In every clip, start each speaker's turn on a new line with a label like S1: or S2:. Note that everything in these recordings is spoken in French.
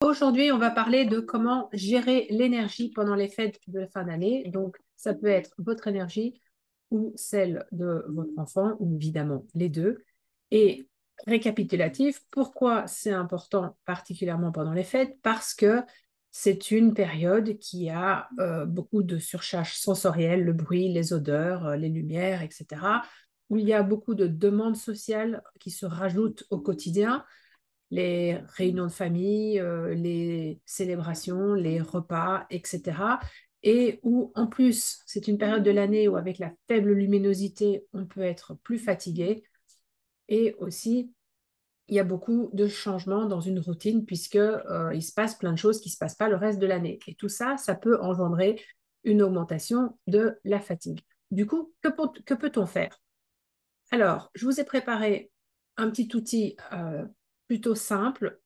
S1: Aujourd'hui, on va parler de comment gérer l'énergie pendant les fêtes de fin d'année. Donc, ça peut être votre énergie ou celle de votre enfant, ou évidemment les deux. Et récapitulatif, pourquoi c'est important, particulièrement pendant les fêtes? Parce que c'est une période qui a beaucoup de surcharge sensorielle, le bruit, les odeurs, les lumières, etc., où il y a beaucoup de demandes sociales qui se rajoutent au quotidien, les réunions de famille, les célébrations, les repas, etc. Et où, en plus, c'est une période de l'année où, avec la faible luminosité, on peut être plus fatigué. Et aussi, il y a beaucoup de changements dans une routine puisque, il se passe plein de choses qui ne se passent pas le reste de l'année. Et tout ça, ça peut engendrer une augmentation de la fatigue. Du coup, que peut-on faire? Alors, je vous ai préparé un petit outil plutôt simple,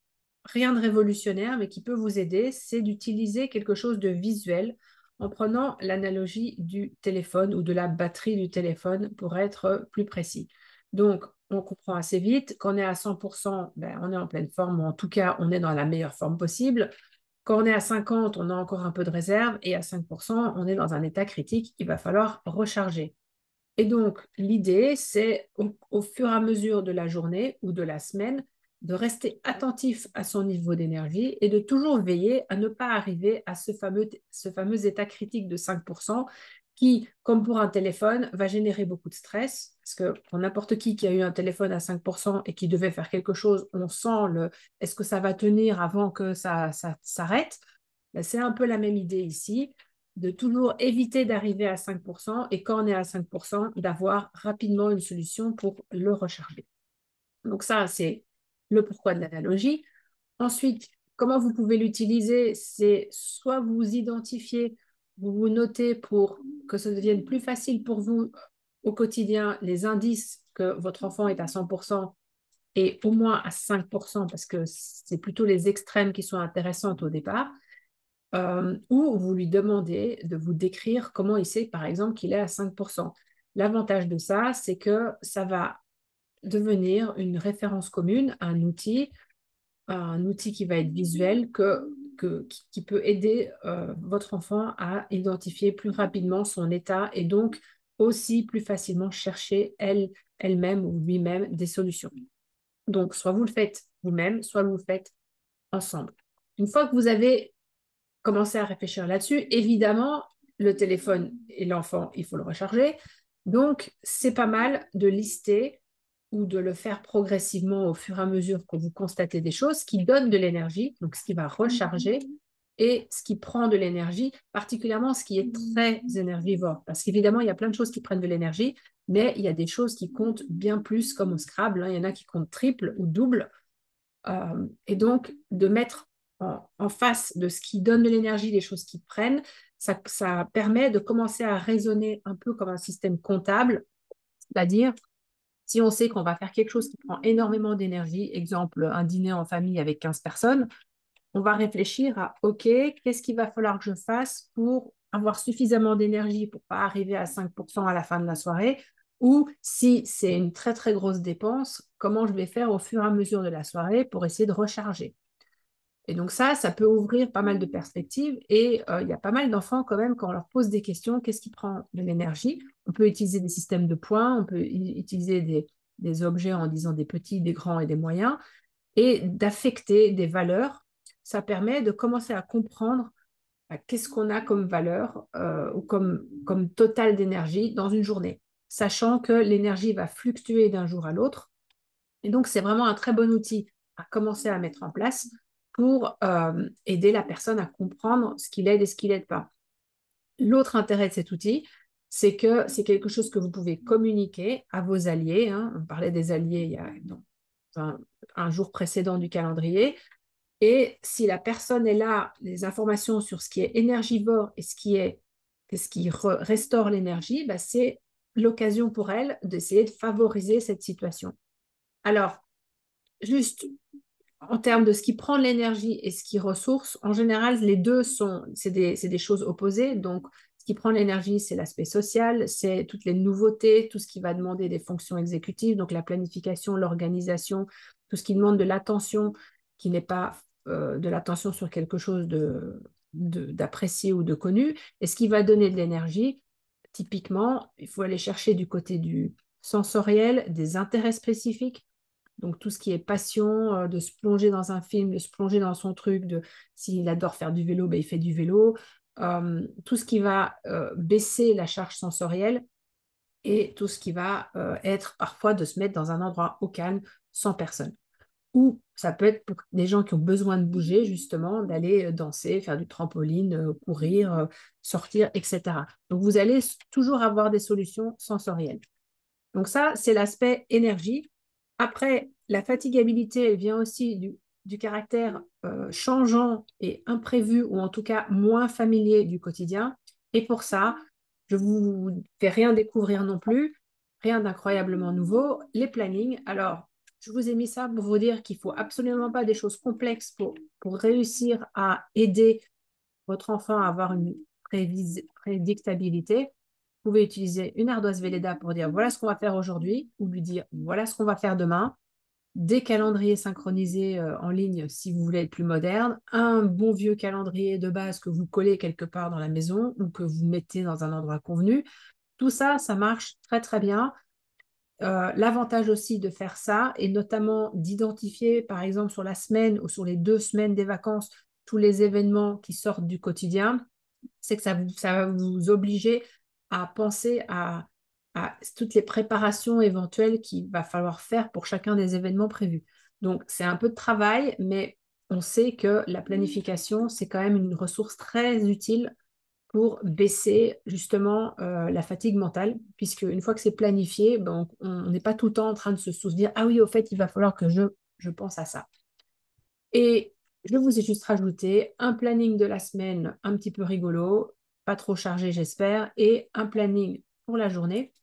S1: rien de révolutionnaire, mais qui peut vous aider, c'est d'utiliser quelque chose de visuel en prenant l'analogie du téléphone ou de la batterie du téléphone pour être plus précis. Donc, on comprend assez vite qu'on est à 100%, ben, on est en pleine forme, ou en tout cas, on est dans la meilleure forme possible. Quand on est à 50, on a encore un peu de réserve, et à 5%, on est dans un état critique, il va falloir recharger. Et donc, l'idée, c'est au fur et à mesure de la journée ou de la semaine, de rester attentif à son niveau d'énergie et de toujours veiller à ne pas arriver à ce fameux état critique de 5% qui, comme pour un téléphone, va générer beaucoup de stress. Parce que pour n'importe qui a eu un téléphone à 5% et qui devait faire quelque chose, on sent le est-ce que ça va tenir avant que ça s'arrête? Ben, c'est un peu la même idée ici, de toujours éviter d'arriver à 5% et quand on est à 5%, d'avoir rapidement une solution pour le recharger. Donc ça, c'est le pourquoi de l'analogie. Ensuite, comment vous pouvez l'utiliser, c'est soit vous identifiez, vous vous notez pour que ça devienne plus facile pour vous au quotidien les indices que votre enfant est à 100% et au moins à 5% parce que c'est plutôt les extrêmes qui sont intéressantes au départ, où vous lui demandez de vous décrire comment il sait, par exemple, qu'il est à 5%. L'avantage de ça, c'est que ça va devenir une référence commune, un outil qui va être visuel qui peut aider votre enfant à identifier plus rapidement son état et donc aussi plus facilement chercher elle-même ou lui-même des solutions. Donc, soit vous le faites vous-même, soit vous le faites ensemble. Une fois que vous avez commencer à réfléchir là-dessus. Évidemment, le téléphone et l'enfant, il faut le recharger. Donc, c'est pas mal de lister ou de le faire progressivement au fur et à mesure que vous constatez des choses qui donnent de l'énergie, donc ce qui va recharger, et ce qui prend de l'énergie, particulièrement ce qui est très énergivore. Parce qu'évidemment, il y a plein de choses qui prennent de l'énergie, mais il y a des choses qui comptent bien plus, comme au Scrabble, hein. Il y en a qui comptent triple ou double. Et donc, de mettre en face de ce qui donne de l'énergie, les choses qui prennent, ça permet de commencer à raisonner un peu comme un système comptable, c'est-à-dire si on sait qu'on va faire quelque chose qui prend énormément d'énergie, exemple un dîner en famille avec 15 personnes, on va réfléchir à OK, qu'est-ce qu'il va falloir que je fasse pour avoir suffisamment d'énergie pour ne pas arriver à 5% à la fin de la soirée, ou si c'est une très très grosse dépense, comment je vais faire au fur et à mesure de la soirée pour essayer de recharger. Et donc ça peut ouvrir pas mal de perspectives et il y a pas mal d'enfants quand même, quand on leur pose des questions, qu'est-ce qui prend de l'énergie? On peut utiliser des systèmes de points, on peut utiliser des objets en disant des petits, des grands et des moyens, et d'affecter des valeurs. Ça permet de commencer à comprendre qu'est-ce qu'on a comme valeur ou comme total d'énergie dans une journée, sachant que l'énergie va fluctuer d'un jour à l'autre. Et donc, c'est vraiment un très bon outil à commencer à mettre en place pour aider la personne à comprendre ce qu'il aide et ce qu'il n'aide pas. L'autre intérêt de cet outil, c'est que c'est quelque chose que vous pouvez communiquer à vos alliés, hein. On parlait des alliés il y a un jour précédent du calendrier. Et si la personne est là, les informations sur ce qui est énergivore et ce qui restaure l'énergie, bah, c'est l'occasion pour elle d'essayer de favoriser cette situation. Alors, juste en termes de ce qui prend de l'énergie et ce qui ressource, en général, les deux c'est des choses opposées. Donc, ce qui prend de l'énergie, c'est l'aspect social, c'est toutes les nouveautés, tout ce qui va demander des fonctions exécutives, donc la planification, l'organisation, tout ce qui demande de l'attention, qui n'est pas de l'attention sur quelque chose d'apprécié ou de connu. Et ce qui va donner de l'énergie, typiquement, il faut aller chercher du côté du sensoriel, des intérêts spécifiques. Donc tout ce qui est passion, de se plonger dans un film, de se plonger dans son truc, s'il adore faire du vélo, ben, il fait du vélo. Tout ce qui va baisser la charge sensorielle et tout ce qui va être parfois de se mettre dans un endroit au calme, sans personne. Ou ça peut être pour des gens qui ont besoin de bouger, justement, d'aller danser, faire du trampoline, courir, sortir, etc. Donc vous allez toujours avoir des solutions sensorielles. Donc ça, c'est l'aspect énergie. Après, la fatigabilité, elle vient aussi du caractère changeant et imprévu, ou en tout cas moins familier du quotidien. Et pour ça, je vous fais rien découvrir non plus, rien d'incroyablement nouveau. Les plannings, alors, je vous ai mis ça pour vous dire qu'il ne faut absolument pas des choses complexes pour réussir à aider votre enfant à avoir une prédictabilité. Vous pouvez utiliser une ardoise Velleda pour dire voilà ce qu'on va faire aujourd'hui ou lui dire voilà ce qu'on va faire demain. Des calendriers synchronisés en ligne si vous voulez être plus moderne. Un bon vieux calendrier de base que vous collez quelque part dans la maison ou que vous mettez dans un endroit convenu. Tout ça, ça marche très très bien. L'avantage aussi de faire ça, et notamment d'identifier, par exemple, sur la semaine ou sur les 2 semaines des vacances, tous les événements qui sortent du quotidien, c'est que ça va vous obliger à penser à toutes les préparations éventuelles qu'il va falloir faire pour chacun des événements prévus. Donc, c'est un peu de travail, mais on sait que la planification, c'est quand même une ressource très utile pour baisser justement la fatigue mentale, puisque une fois que c'est planifié, ben, on n'est pas tout le temps en train de se souvenir, ah oui, au fait, il va falloir que je pense à ça. Et je vous ai juste rajouté un planning de la semaine un petit peu rigolo, pas trop chargé, j'espère, et un planning pour la journée.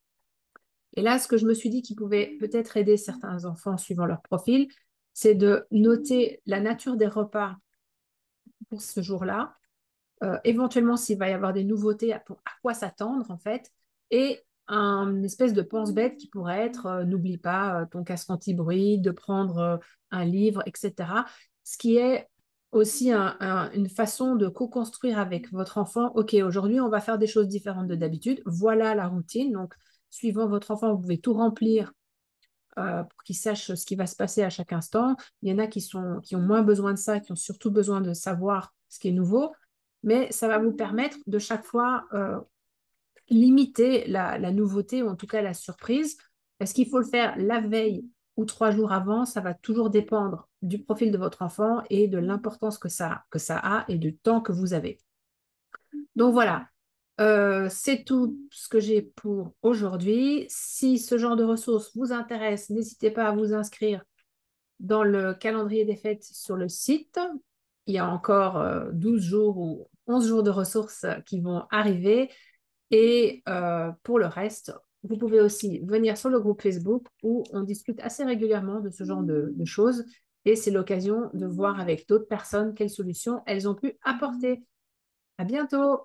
S1: Et là, ce que je me suis dit qui pouvait peut-être aider certains enfants suivant leur profil, c'est de noter la nature des repas pour ce jour-là, éventuellement s'il va y avoir des nouveautés, à quoi s'attendre en fait, et une espèce de pense-bête qui pourrait être n'oublie pas ton casque anti-bruit, de prendre un livre, etc. Ce qui est aussi une façon de co-construire avec votre enfant. Ok, aujourd'hui on va faire des choses différentes de d'habitude. Voilà la routine. Donc, suivant votre enfant, vous pouvez tout remplir pour qu'il sache ce qui va se passer à chaque instant. Il y en a qui ont moins besoin de ça, qui ont surtout besoin de savoir ce qui est nouveau, mais ça va vous permettre de chaque fois limiter la nouveauté ou en tout cas la surprise. Est-ce qu'il faut le faire la veille ou 3 jours avant? Ça va toujours dépendre du profil de votre enfant et de l'importance que ça a et du temps que vous avez. Donc voilà, c'est tout ce que j'ai pour aujourd'hui. Si ce genre de ressources vous intéresse, n'hésitez pas à vous inscrire dans le calendrier des fêtes sur le site. Il y a encore 12 jours ou 11 jours de ressources qui vont arriver. Et pour le reste, vous pouvez aussi venir sur le groupe Facebook où on discute assez régulièrement de ce genre de choses. Et c'est l'occasion de voir avec d'autres personnes quelles solutions elles ont pu apporter. À bientôt!